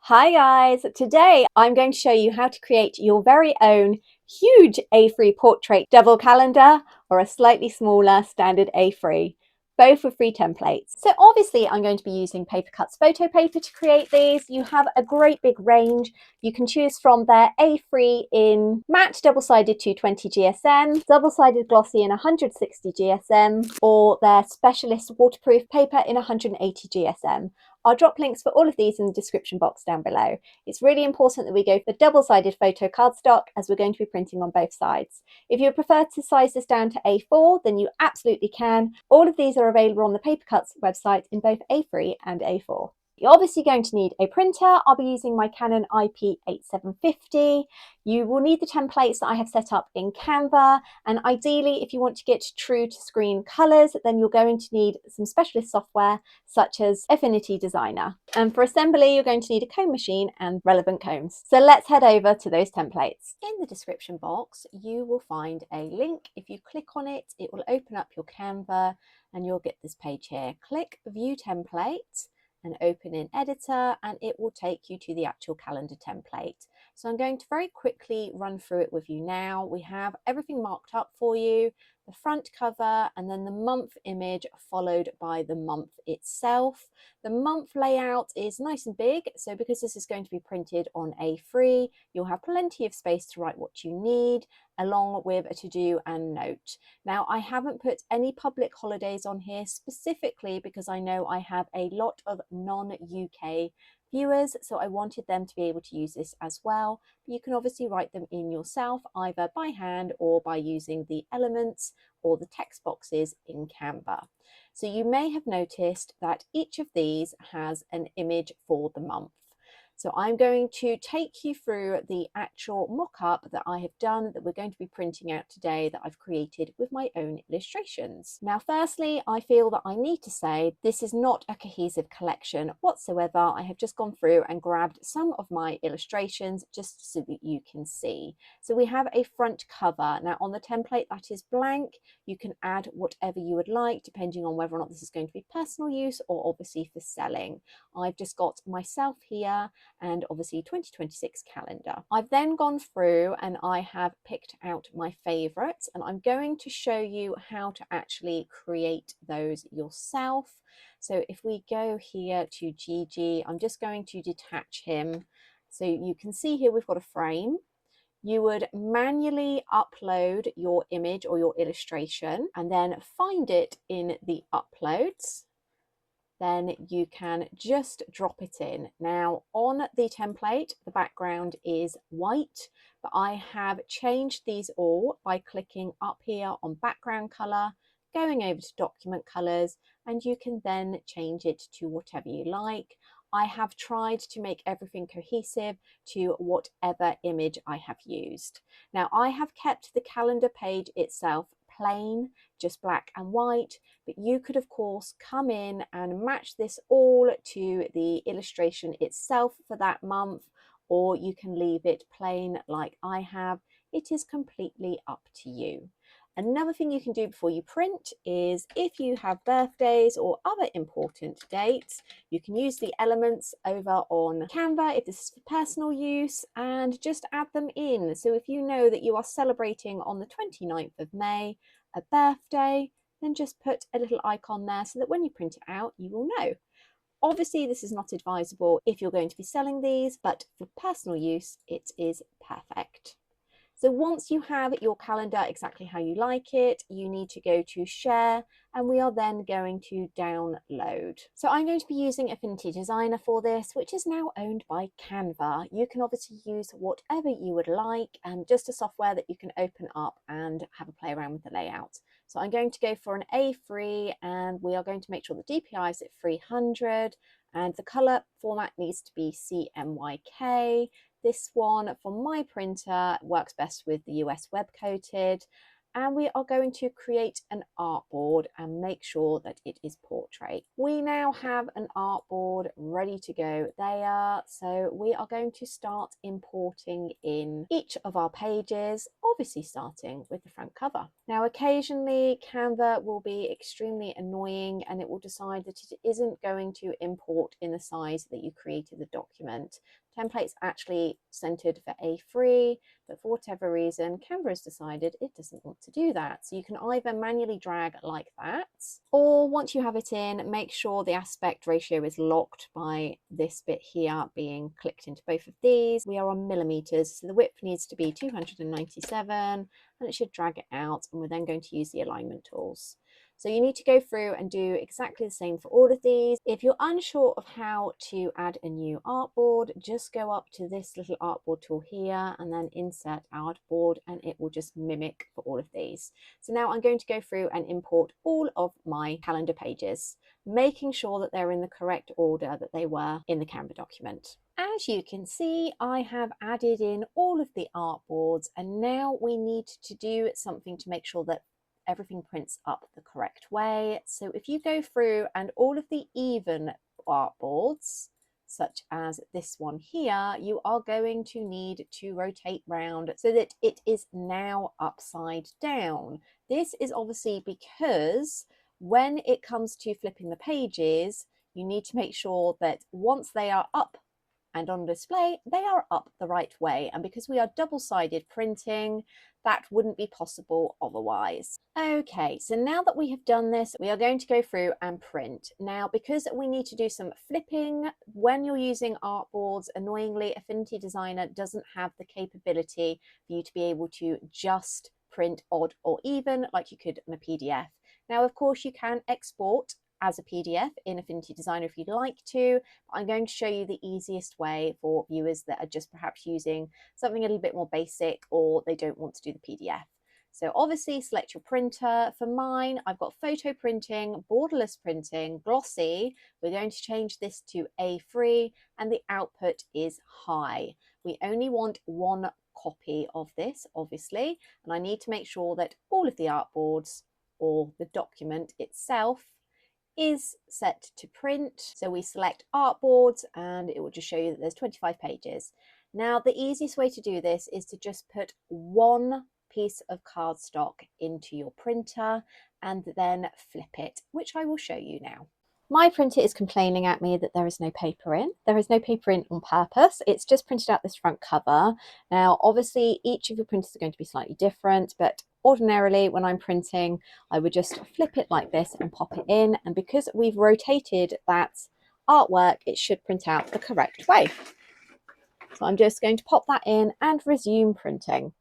Hi guys, today I'm going to show you how to create your very own huge A3 portrait double calendar or a slightly smaller standard A3, both with free templates. So obviously I'm going to be using Paper Cutz photo paper to create these. You have a great big range. You can choose from their A3 in matte double-sided 220 GSM, double-sided glossy in 160 GSM, or their specialist waterproof paper in 180 GSM. I'll drop links for all of these in the description box down below. It's really important that we go for the double-sided photo cardstock as we're going to be printing on both sides. If you prefer to size this down to A4, then you absolutely can. All of these are available on the Paper Cutz website in both A3 and A4. You're obviously going to need a printer. I'll be using my Canon IP8750. You will need the templates that I have set up in Canva, and ideally if you want to get true to screen colours, then you're going to need some specialist software such as Affinity Designer. And for assembly, you're going to need a comb machine and relevant combs. So let's head over to those templates. In the description box, you will find a link. If you click on it, it will open up your Canva and you'll get this page here. Click View Template and open in Editor, and it will take you to the actual calendar template. So I'm going to very quickly run through it with you now. We have everything marked up for you, the front cover, and then the month image followed by the month itself. The month layout is nice and big, so because this is going to be printed on A3, you'll have plenty of space to write what you need, along with a to-do and note. Now, I haven't put any public holidays on here specifically because I know I have a lot of non-UK viewers, so I wanted them to be able to use this as well. But you can obviously write them in yourself, either by hand or by using the elements or the text boxes in Canva. So you may have noticed that each of these has an image for the month. So I'm going to take you through the actual mock-up that I have done that we're going to be printing out today that I've created with my own illustrations. Now, firstly, I feel that I need to say this is not a cohesive collection whatsoever. I have just gone through and grabbed some of my illustrations just so that you can see. So we have a front cover. Now on the template that is blank, you can add whatever you would like depending on whether or not this is going to be personal use or obviously for selling. I've just got myself here and obviously 2026 calendar. I've then gone through and I have picked out my favorites, and I'm going to show you how to actually create those yourself. So if we go here to Gigi, I'm just going to detach him. So you can see here we've got a frame. You would manually upload your image or your illustration and then find it in the uploads. Then you can just drop it in. Now on the template, the background is white, but I have changed these all by clicking up here on background color, going over to document colors, and you can then change it to whatever you like. I have tried to make everything cohesive to whatever image I have used. Now I have kept the calendar page itself plain, just black and white, but you could of course come in and match this all to the illustration itself for that month, or you can leave it plain like I have. It is completely up to you. Another thing you can do before you print is if you have birthdays or other important dates, you can use the elements over on Canva if this is for personal use and just add them in. So if you know that you are celebrating on the 29th of May, a birthday, then just put a little icon there so that when you print it out, you will know. Obviously, this is not advisable if you're going to be selling these, but for personal use, it is perfect. So once you have your calendar exactly how you like it, you need to go to share, and we are then going to download. So I'm going to be using Affinity Designer for this, which is now owned by Canva. You can obviously use whatever you would like, and just a software that you can open up and have a play around with the layout. So I'm going to go for an A3, and we are going to make sure the DPI is at 300, and the color format needs to be CMYK. This one for my printer works best with the US web coated. and we are going to create an artboard and make sure that it is portrait. We now have an artboard ready to go there, so we are going to start importing in each of our pages, obviously starting with the front cover. Now occasionally Canva will be extremely annoying and it will decide that it isn't going to import in the size that you created the document. Template's actually centered for A3, but for whatever reason, Canva has decided it doesn't want to do that. So you can either manually drag like that, or once you have it in, make sure the aspect ratio is locked by this bit here being clicked into both of these. We are on millimeters, so the width needs to be 297, and it should drag it out, and we're then going to use the alignment tools. So you need to go through and do exactly the same for all of these. If you're unsure of how to add a new artboard, just go up to this little artboard tool here and then insert artboard, and it will just mimic for all of these. So now I'm going to go through and import all of my calendar pages, making sure that they're in the correct order that they were in the Canva document. As you can see, I have added in all of the artboards, and now we need to do something to make sure that everything prints up the correct way. So if you go through and all of the even artboards, such as this one here, you are going to need to rotate round so that it is now upside down. This is obviously because when it comes to flipping the pages, you need to make sure that once they are up and on display, they are up the right way. And because we are double-sided printing, that wouldn't be possible otherwise. Okay, so now that we have done this, we are going to go through and print. Now, because we need to do some flipping, when you're using artboards, annoyingly, Affinity Designer doesn't have the capability for you to be able to just print odd or even like you could in a PDF. Now, of course, you can export as a PDF in Affinity Designer if you'd like to. I'm going to show you the easiest way for viewers that are just perhaps using something a little bit more basic or they don't want to do the PDF. So obviously select your printer. For mine, I've got photo printing, borderless printing, glossy. We're going to change this to A3 and the output is high. We only want one copy of this, obviously, and I need to make sure that all of the artboards or the document itself is set to print. So we select artboards and it will just show you that there's 25 pages. Now the easiest way to do this is to just put one piece of cardstock into your printer and then flip it, which I will show you now. My printer is complaining at me that there is no paper in. There is no paper in on purpose. It's just printed out this front cover. Now, obviously, each of your printers are going to be slightly different, but ordinarily when I'm printing, I would just flip it like this and pop it in. And because we've rotated that artwork, it should print out the correct way. So I'm just going to pop that in and resume printing.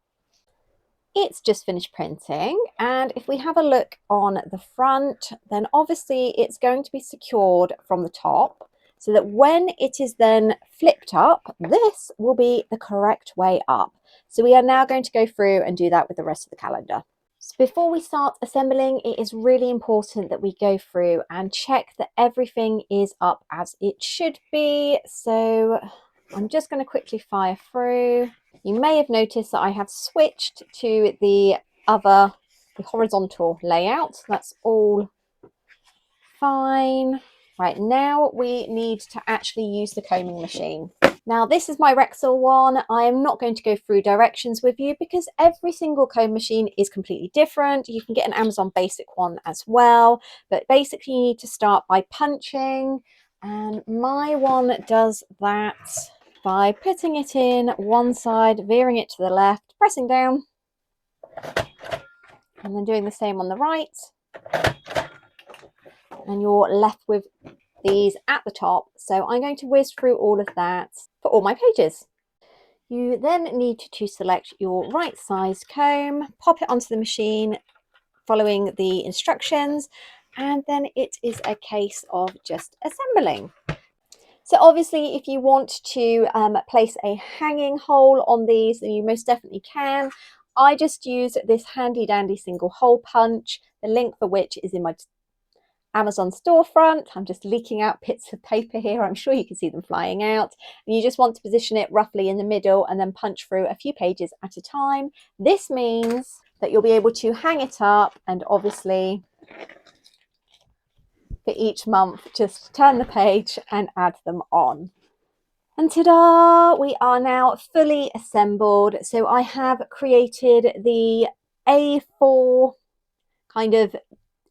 It's just finished printing, and if we have a look on the front, then obviously it's going to be secured from the top so that when it is then flipped up, this will be the correct way up. So we are now going to go through and do that with the rest of the calendar. So before we start assembling, it is really important that we go through and check that everything is up as it should be. So I'm just going to quickly fire through. You may have noticed that I have switched to the horizontal layout. That's all fine. Right, now we need to actually use the combing machine. Now this is my Rexel one. I am not going to go through directions with you because every single comb machine is completely different. You can get an Amazon basic one as well, but basically you need to start by punching, and my one does that by putting it in one side, veering it to the left, pressing down, and then doing the same on the right. And you're left with these at the top. So I'm going to whiz through all of that for all my pages. You then need to select your right sized comb, pop it onto the machine following the instructions, and then it is a case of just assembling. So obviously, if you want to place a hanging hole on these, then you most definitely can. I just use this handy dandy single hole punch, the link for which is in my Amazon storefront. I'm just leaking out bits of paper here. I'm sure you can see them flying out. And you just want to position it roughly in the middle and then punch through a few pages at a time. This means that you'll be able to hang it up, and obviously for each month just turn the page and add them on. And ta-da! We are now fully assembled. So I have created the A4 kind of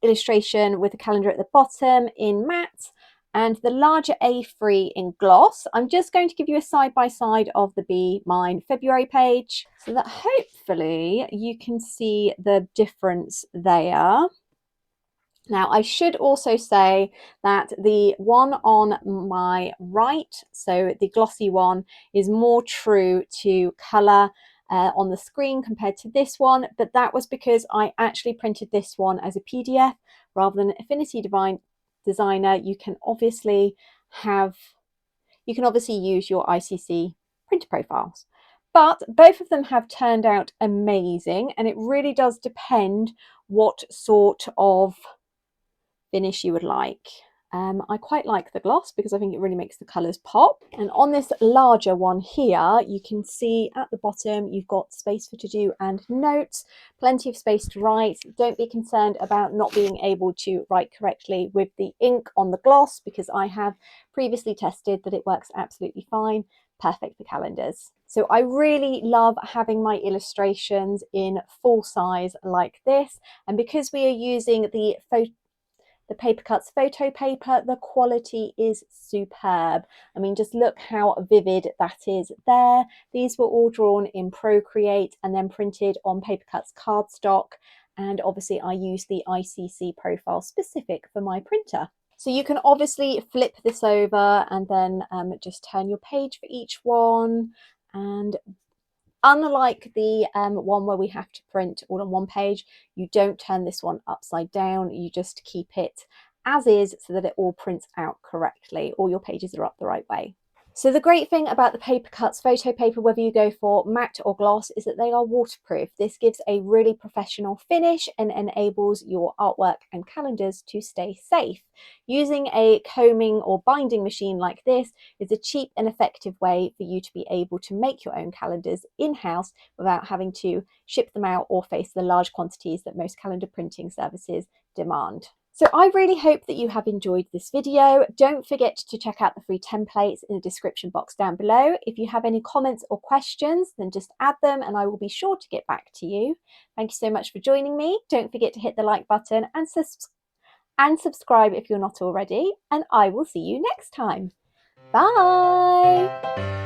illustration with a calendar at the bottom in matte and the larger A3 in gloss. I'm just going to give you a side-by-side of the Be Mine February page so that hopefully you can see the difference there. Now, I should also say that the one on my right, so the glossy one, is more true to colour on the screen compared to this one, but that was because I actually printed this one as a PDF rather than Affinity Designer. You can obviously use your ICC printer profiles. But both of them have turned out amazing, and it really does depend what sort of finish you would like. I quite like the gloss because I think it really makes the colours pop. And on this larger one here, you can see at the bottom you've got space for to-do and notes, plenty of space to write. Don't be concerned about not being able to write correctly with the ink on the gloss, because I have previously tested that it works absolutely fine. Perfect for calendars. So I really love having my illustrations in full size like this, and because we are using the Paper Cutz photo paper, the quality is superb. I mean, just look how vivid that is there. These were all drawn in Procreate and then printed on Paper Cutz cardstock. And obviously I used the ICC profile specific for my printer. So you can obviously flip this over and then just turn your page for each one. And unlike the one where we have to print all on one page, you don't turn this one upside down. You just keep it as is so that it all prints out correctly. All your pages are up the right way. So the great thing about the Paper Cutz photo paper, whether you go for matte or gloss, is that they are waterproof. This gives a really professional finish and enables your artwork and calendars to stay safe. Using a combing or binding machine like this is a cheap and effective way for you to be able to make your own calendars in-house without having to ship them out or face the large quantities that most calendar printing services demand. So I really hope that you have enjoyed this video. Don't forget to check out the free templates in the description box down below. If you have any comments or questions, then just add them and I will be sure to get back to you. Thank you so much for joining me. Don't forget to hit the like button and subscribe if you're not already, and I will see you next time. Bye!